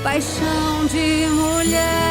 paixão de mulher.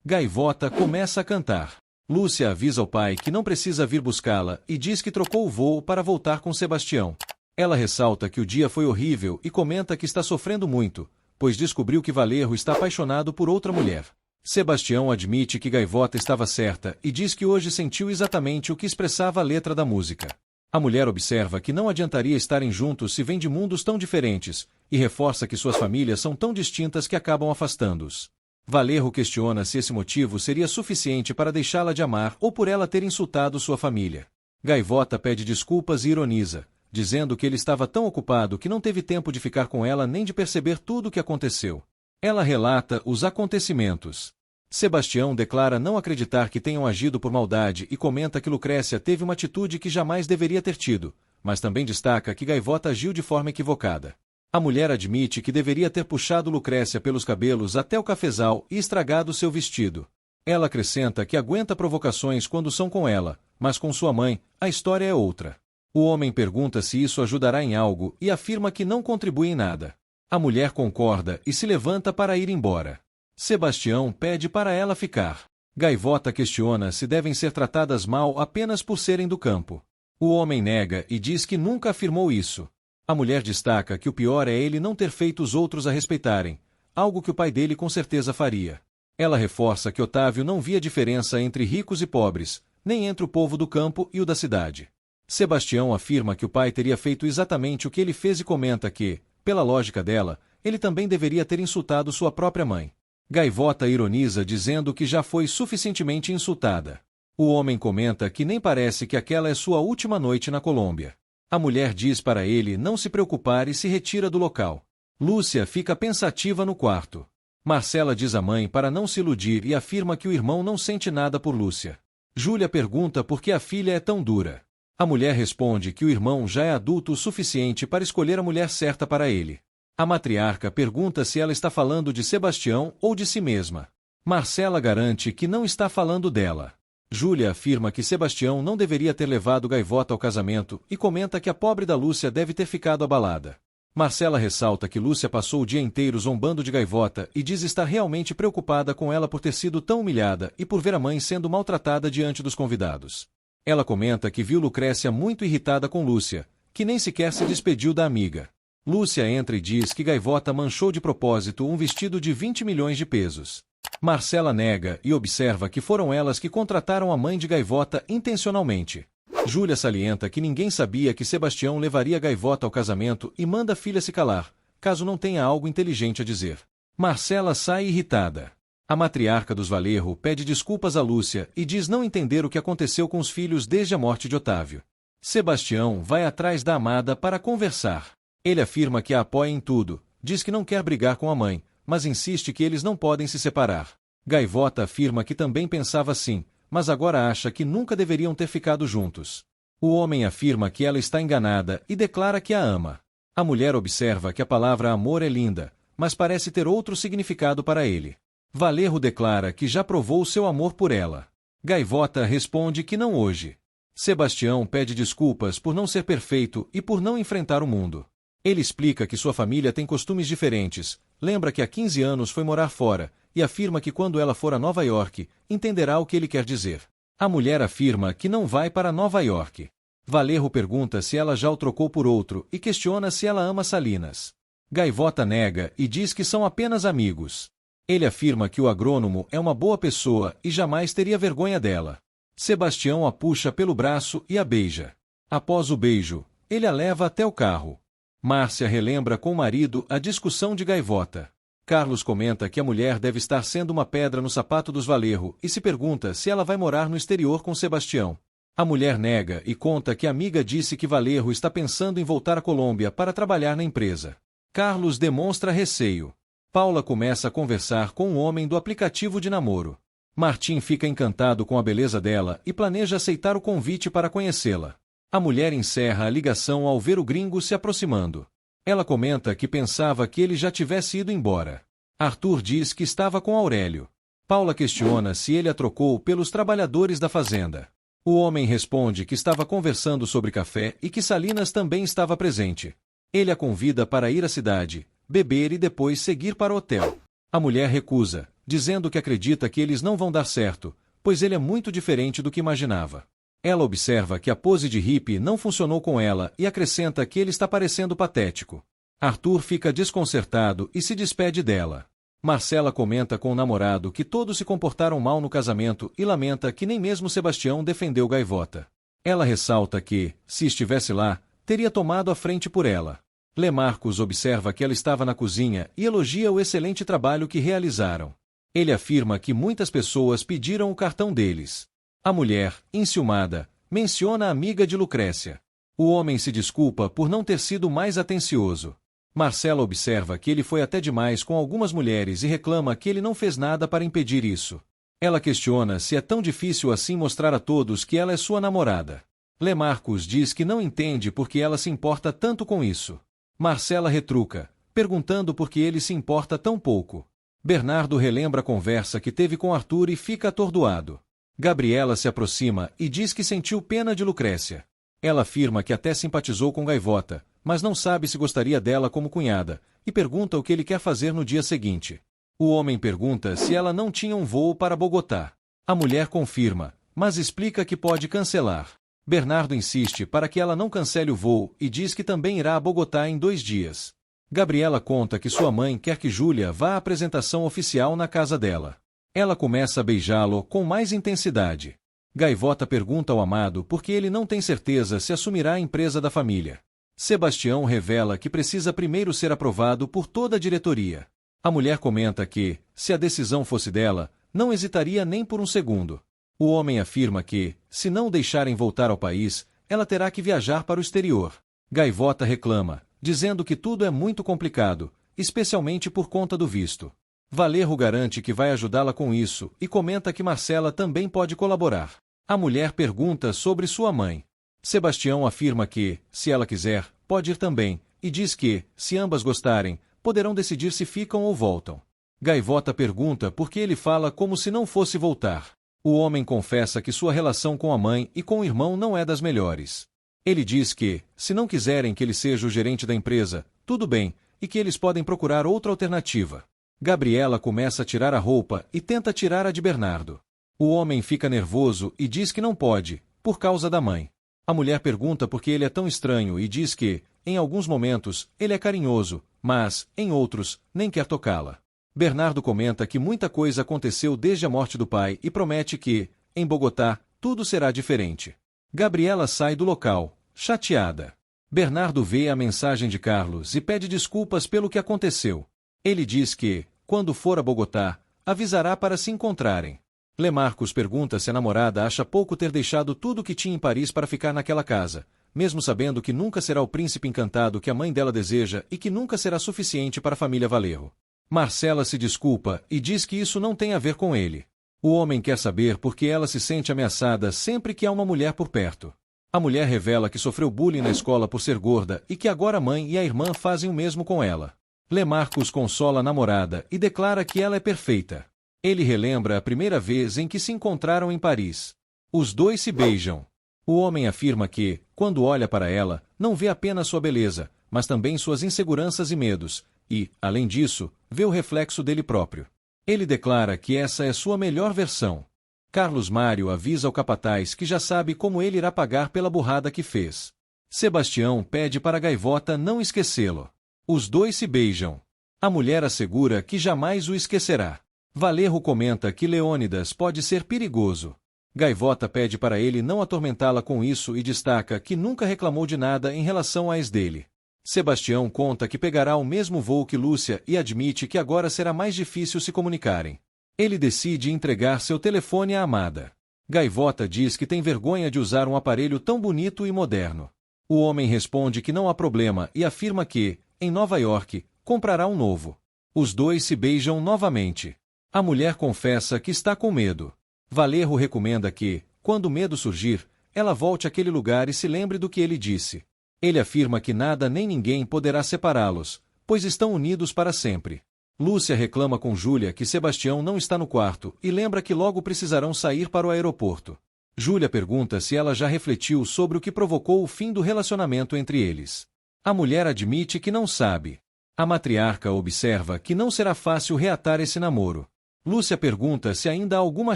Gaivota começa a cantar. Lúcia avisa ao pai que não precisa vir buscá-la e diz que trocou o voo para voltar com Sebastião. Ela ressalta que o dia foi horrível e comenta que está sofrendo muito, pois descobriu que Valerro está apaixonado por outra mulher. Sebastião admite que Gaivota estava certa e diz que hoje sentiu exatamente o que expressava a letra da música. A mulher observa que não adiantaria estarem juntos se vêm de mundos tão diferentes, e reforça que suas famílias são tão distintas que acabam afastando-os. Valerro questiona se esse motivo seria suficiente para deixá-la de amar ou por ela ter insultado sua família. Gaivota pede desculpas e ironiza, dizendo que ele estava tão ocupado que não teve tempo de ficar com ela nem de perceber tudo o que aconteceu. Ela relata os acontecimentos. Sebastião declara não acreditar que tenham agido por maldade e comenta que Lucrécia teve uma atitude que jamais deveria ter tido, mas também destaca que Gaivota agiu de forma equivocada. A mulher admite que deveria ter puxado Lucrécia pelos cabelos até o cafezal e estragado seu vestido. Ela acrescenta que aguenta provocações quando são com ela, mas com sua mãe, a história é outra. O homem pergunta se isso ajudará em algo e afirma que não contribui em nada. A mulher concorda e se levanta para ir embora. Sebastião pede para ela ficar. Gaivota questiona se devem ser tratadas mal apenas por serem do campo. O homem nega e diz que nunca afirmou isso. A mulher destaca que o pior é ele não ter feito os outros a respeitarem, algo que o pai dele com certeza faria. Ela reforça que Otávio não via diferença entre ricos e pobres, nem entre o povo do campo e o da cidade. Sebastião afirma que o pai teria feito exatamente o que ele fez e comenta que, pela lógica dela, ele também deveria ter insultado sua própria mãe. Gaivota ironiza dizendo que já foi suficientemente insultada. O homem comenta que nem parece que aquela é sua última noite na Colômbia. A mulher diz para ele não se preocupar e se retira do local. Lúcia fica pensativa no quarto. Marcela diz à mãe para não se iludir e afirma que o irmão não sente nada por Lúcia. Júlia pergunta por que a filha é tão dura. A mulher responde que o irmão já é adulto o suficiente para escolher a mulher certa para ele. A matriarca pergunta se ela está falando de Sebastião ou de si mesma. Marcela garante que não está falando dela. Júlia afirma que Sebastião não deveria ter levado Gaivota ao casamento e comenta que a pobre da Lúcia deve ter ficado abalada. Marcela ressalta que Lúcia passou o dia inteiro zombando de Gaivota e diz estar realmente preocupada com ela por ter sido tão humilhada e por ver a mãe sendo maltratada diante dos convidados. Ela comenta que viu Lucrécia muito irritada com Lúcia, que nem sequer se despediu da amiga. Lúcia entra e diz que Gaivota manchou de propósito um vestido de 20 milhões de pesos. Marcela nega e observa que foram elas que contrataram a mãe de Gaivota intencionalmente. Júlia salienta que ninguém sabia que Sebastião levaria Gaivota ao casamento e manda a filha se calar, caso não tenha algo inteligente a dizer. Marcela sai irritada. A matriarca dos Valerro pede desculpas a Lúcia e diz não entender o que aconteceu com os filhos desde a morte de Otávio. Sebastião vai atrás da amada para conversar. Ele afirma que a apoia em tudo, diz que não quer brigar com a mãe, mas insiste que eles não podem se separar. Gaivota afirma que também pensava assim, mas agora acha que nunca deveriam ter ficado juntos. O homem afirma que ela está enganada e declara que a ama. A mulher observa que a palavra amor é linda, mas parece ter outro significado para ele. Valerro declara que já provou seu amor por ela. Gaivota responde que não hoje. Sebastião pede desculpas por não ser perfeito e por não enfrentar o mundo. Ele explica que sua família tem costumes diferentes, lembra que há 15 anos foi morar fora, e afirma que quando ela for a Nova York, entenderá o que ele quer dizer. A mulher afirma que não vai para Nova York. Valerro pergunta se ela já o trocou por outro e questiona se ela ama Salinas. Gaivota nega e diz que são apenas amigos. Ele afirma que o agrônomo é uma boa pessoa e jamais teria vergonha dela. Sebastião a puxa pelo braço e a beija. Após o beijo, ele a leva até o carro. Márcia relembra com o marido a discussão de Gaivota. Carlos comenta que a mulher deve estar sendo uma pedra no sapato dos Valerro e se pergunta se ela vai morar no exterior com Sebastião. A mulher nega e conta que a amiga disse que Valerro está pensando em voltar à Colômbia para trabalhar na empresa. Carlos demonstra receio. Paula começa a conversar com um homem do aplicativo de namoro. Martim fica encantado com a beleza dela e planeja aceitar o convite para conhecê-la. A mulher encerra a ligação ao ver o gringo se aproximando. Ela comenta que pensava que ele já tivesse ido embora. Arthur diz que estava com Aurélio. Paula questiona se ele a trocou pelos trabalhadores da fazenda. O homem responde que estava conversando sobre café e que Salinas também estava presente. Ele a convida para ir à cidade, beber e depois seguir para o hotel. A mulher recusa, dizendo que acredita que eles não vão dar certo, pois ele é muito diferente do que imaginava. Ela observa que a pose de hippie não funcionou com ela e acrescenta que ele está parecendo patético. Arthur fica desconcertado e se despede dela. Marcela comenta com o namorado que todos se comportaram mal no casamento e lamenta que nem mesmo Sebastião defendeu Gaivota. Ela ressalta que, se estivesse lá, teria tomado a frente por ela. Lemarcus observa que ela estava na cozinha e elogia o excelente trabalho que realizaram. Ele afirma que muitas pessoas pediram o cartão deles. A mulher, enciumada, menciona a amiga de Lucrécia. O homem se desculpa por não ter sido mais atencioso. Marcela observa que ele foi até demais com algumas mulheres e reclama que ele não fez nada para impedir isso. Ela questiona se é tão difícil assim mostrar a todos que ela é sua namorada. Lemarcus diz que não entende por que ela se importa tanto com isso. Marcela retruca, perguntando por que ele se importa tão pouco. Bernardo relembra a conversa que teve com Arthur e fica atordoado. Gabriela se aproxima e diz que sentiu pena de Lucrécia. Ela afirma que até simpatizou com Gaivota, mas não sabe se gostaria dela como cunhada, e pergunta o que ele quer fazer no dia seguinte. O homem pergunta se ela não tinha um voo para Bogotá. A mulher confirma, mas explica que pode cancelar. Bernardo insiste para que ela não cancele o voo e diz que também irá a Bogotá em 2 dias. Gabriela conta que sua mãe quer que Júlia vá à apresentação oficial na casa dela. Ela começa a beijá-lo com mais intensidade. Gaivota pergunta ao amado por que ele não tem certeza se assumirá a empresa da família. Sebastião revela que precisa primeiro ser aprovado por toda a diretoria. A mulher comenta que, se a decisão fosse dela, não hesitaria nem por um segundo. O homem afirma que, se não o deixarem voltar ao país, ela terá que viajar para o exterior. Gaivota reclama, dizendo que tudo é muito complicado, especialmente por conta do visto. Valerro garante que vai ajudá-la com isso e comenta que Marcela também pode colaborar. A mulher pergunta sobre sua mãe. Sebastião afirma que, se ela quiser, pode ir também, e diz que, se ambas gostarem, poderão decidir se ficam ou voltam. Gaivota pergunta por que ele fala como se não fosse voltar. O homem confessa que sua relação com a mãe e com o irmão não é das melhores. Ele diz que, se não quiserem que ele seja o gerente da empresa, tudo bem, e que eles podem procurar outra alternativa. Gabriela começa a tirar a roupa e tenta tirar a de Bernardo. O homem fica nervoso e diz que não pode, por causa da mãe. A mulher pergunta por que ele é tão estranho e diz que, em alguns momentos, ele é carinhoso, mas, em outros, nem quer tocá-la. Bernardo comenta que muita coisa aconteceu desde a morte do pai e promete que, em Bogotá, tudo será diferente. Gabriela sai do local, chateada. Bernardo vê a mensagem de Carlos e pede desculpas pelo que aconteceu. Ele diz que, quando for a Bogotá, avisará para se encontrarem. Lemarcus pergunta se a namorada acha pouco ter deixado tudo o que tinha em Paris para ficar naquela casa, mesmo sabendo que nunca será o príncipe encantado que a mãe dela deseja e que nunca será suficiente para a família Valerro. Marcela se desculpa e diz que isso não tem a ver com ele. O homem quer saber por que ela se sente ameaçada sempre que há uma mulher por perto. A mulher revela que sofreu bullying na escola por ser gorda e que agora a mãe e a irmã fazem o mesmo com ela. Lemarcus consola a namorada e declara que ela é perfeita. Ele relembra a primeira vez em que se encontraram em Paris. Os dois se beijam. O homem afirma que, quando olha para ela, não vê apenas sua beleza, mas também suas inseguranças e medos, e, além disso, vê o reflexo dele próprio. Ele declara que essa é sua melhor versão. Carlos Mário avisa ao capataz que já sabe como ele irá pagar pela burrada que fez. Sebastião pede para Gaivota não esquecê-lo. Os dois se beijam. A mulher assegura que jamais o esquecerá. Valerro comenta que Leônidas pode ser perigoso. Gaivota pede para ele não atormentá-la com isso e destaca que nunca reclamou de nada em relação à ex dele. Sebastião conta que pegará o mesmo voo que Lúcia e admite que agora será mais difícil se comunicarem. Ele decide entregar seu telefone à amada. Gaivota diz que tem vergonha de usar um aparelho tão bonito e moderno. O homem responde que não há problema e afirma que, em Nova York, comprará um novo. Os dois se beijam novamente. A mulher confessa que está com medo. Valerro recomenda que, quando o medo surgir, ela volte àquele lugar e se lembre do que ele disse. Ele afirma que nada nem ninguém poderá separá-los, pois estão unidos para sempre. Lúcia reclama com Júlia que Sebastião não está no quarto e lembra que logo precisarão sair para o aeroporto. Júlia pergunta se ela já refletiu sobre o que provocou o fim do relacionamento entre eles. A mulher admite que não sabe. A matriarca observa que não será fácil reatar esse namoro. Lúcia pergunta se ainda há alguma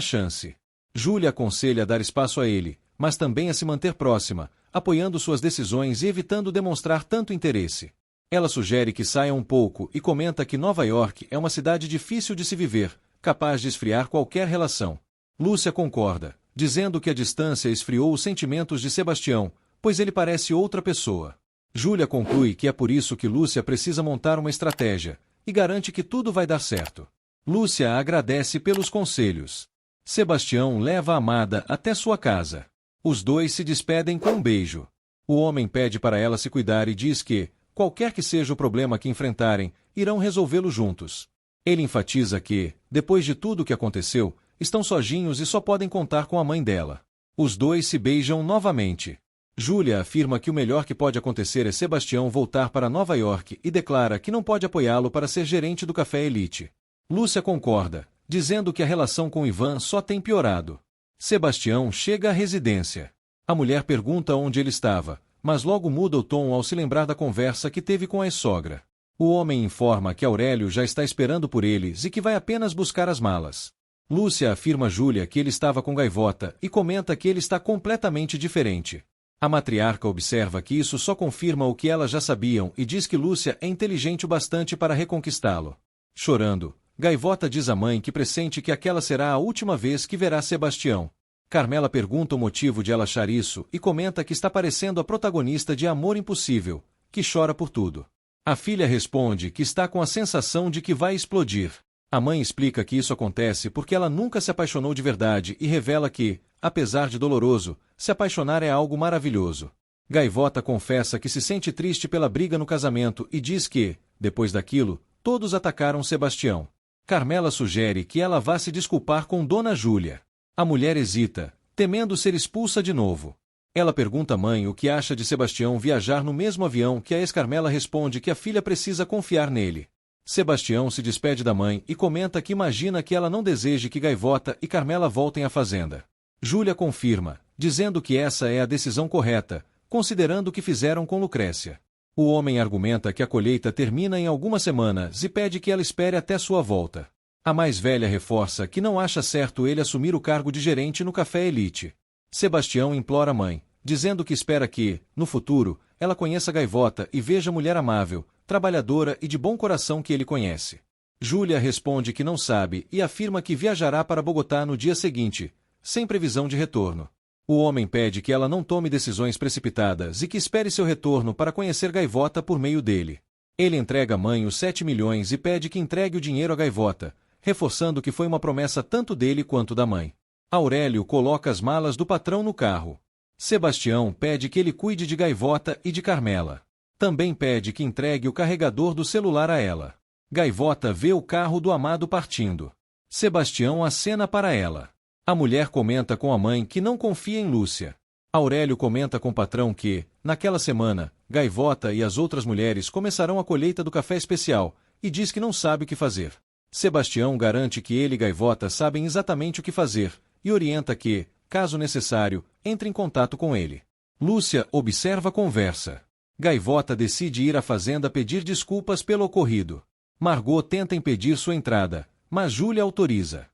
chance. Júlia aconselha dar espaço a ele, mas também a se manter próxima, apoiando suas decisões e evitando demonstrar tanto interesse. Ela sugere que saia um pouco e comenta que Nova York é uma cidade difícil de se viver, capaz de esfriar qualquer relação. Lúcia concorda, dizendo que a distância esfriou os sentimentos de Sebastião, pois ele parece outra pessoa. Júlia conclui que é por isso que Lúcia precisa montar uma estratégia, e garante que tudo vai dar certo. Lúcia agradece pelos conselhos. Sebastião leva a amada até sua casa. Os dois se despedem com um beijo. O homem pede para ela se cuidar e diz que, qualquer que seja o problema que enfrentarem, irão resolvê-lo juntos. Ele enfatiza que, depois de tudo o que aconteceu, estão sozinhos e só podem contar com a mãe dela. Os dois se beijam novamente. Júlia afirma que o melhor que pode acontecer é Sebastião voltar para Nova York e declara que não pode apoiá-lo para ser gerente do Café Elite. Lúcia concorda, dizendo que a relação com Ivan só tem piorado. Sebastião chega à residência. A mulher pergunta onde ele estava, mas logo muda o tom ao se lembrar da conversa que teve com a ex-sogra. O homem informa que Aurélio já está esperando por eles e que vai apenas buscar as malas. Lúcia afirma a Júlia que ele estava com Gaivota e comenta que ele está completamente diferente. A matriarca observa que isso só confirma o que elas já sabiam e diz que Lúcia é inteligente o bastante para reconquistá-lo. Chorando, Gaivota diz à mãe que pressente que aquela será a última vez que verá Sebastião. Carmela pergunta o motivo de ela achar isso e comenta que está parecendo a protagonista de Amor Impossível, que chora por tudo. A filha responde que está com a sensação de que vai explodir. A mãe explica que isso acontece porque ela nunca se apaixonou de verdade e revela que, apesar de doloroso, se apaixonar é algo maravilhoso. Gaivota confessa que se sente triste pela briga no casamento e diz que, depois daquilo, todos atacaram Sebastião. Carmela sugere que ela vá se desculpar com Dona Júlia. A mulher hesita, temendo ser expulsa de novo. Ela pergunta à mãe o que acha de Sebastião viajar no mesmo avião que a ex-Carmela responde que a filha precisa confiar nele. Sebastião se despede da mãe e comenta que imagina que ela não deseje que Gaivota e Carmela voltem à fazenda. Júlia confirma, dizendo que essa é a decisão correta, considerando o que fizeram com Lucrécia. O homem argumenta que a colheita termina em algumas semanas e pede que ela espere até sua volta. A mais velha reforça que não acha certo ele assumir o cargo de gerente no Café Elite. Sebastião implora a mãe, dizendo que espera que, no futuro, ela conheça Gaivota e veja a mulher amável, trabalhadora e de bom coração que ele conhece. Júlia responde que não sabe e afirma que viajará para Bogotá no dia seguinte, sem previsão de retorno. O homem pede que ela não tome decisões precipitadas e que espere seu retorno para conhecer Gaivota por meio dele. Ele entrega à mãe os 7 milhões e pede que entregue o dinheiro a Gaivota, reforçando que foi uma promessa tanto dele quanto da mãe. Aurélio coloca as malas do patrão no carro. Sebastião pede que ele cuide de Gaivota e de Carmela. Também pede que entregue o carregador do celular a ela. Gaivota vê o carro do amado partindo. Sebastião acena para ela. A mulher comenta com a mãe que não confia em Lúcia. Aurélio comenta com o patrão que, naquela semana, Gaivota e as outras mulheres começarão a colheita do café especial, e diz que não sabe o que fazer. Sebastião garante que ele e Gaivota sabem exatamente o que fazer, e orienta que, caso necessário, entre em contato com ele. Lúcia observa a conversa. Gaivota decide ir à fazenda pedir desculpas pelo ocorrido. Margot tenta impedir sua entrada, mas Júlia autoriza.